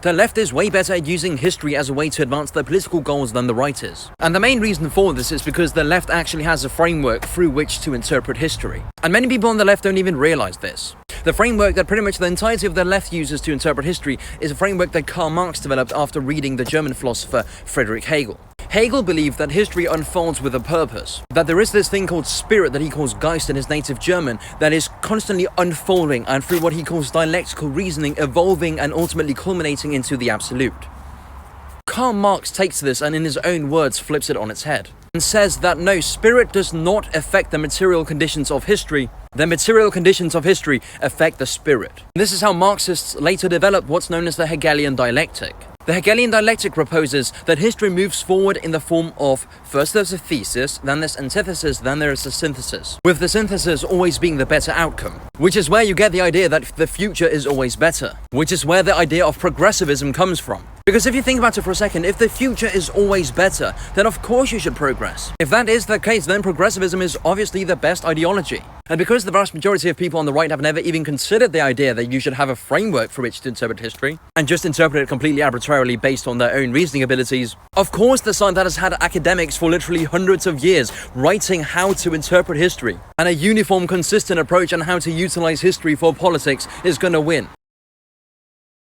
The left is way better at using history as a way to advance their political goals than the right is. And the main reason for this is because the left actually has a framework through which to interpret history. And many people on the left don't even realize this. The framework that pretty much the entirety of the left uses to interpret history is a framework that Karl Marx developed after reading the German philosopher Friedrich Hegel. Hegel believed that history unfolds with a purpose, that there is this thing called spirit that he calls Geist in his native German that is constantly unfolding and through what he calls dialectical reasoning evolving and ultimately culminating into the absolute. Karl Marx takes this and in his own words flips it on its head and says that no, spirit does not affect the material conditions of history. The material conditions of history affect the spirit. This is how Marxists later developed what's known as the Hegelian dialectic. The Hegelian dialectic proposes that history moves forward in the form of first there's a thesis, then there's antithesis, then there is a synthesis, with the synthesis always being the better outcome, which is where you get the idea that the future is always better, which is where the idea of progressivism comes from. Because if you think about it for a second, if the future is always better, then of course you should progress. If that is the case, then progressivism is obviously the best ideology. And because the vast majority of people on the right have never even considered the idea that you should have a framework for which to interpret history, and just interpret it completely arbitrarily based on their own reasoning abilities, of course the side that has had academics for literally hundreds of years writing how to interpret history, and a uniform, consistent approach on how to utilize history for politics is gonna win.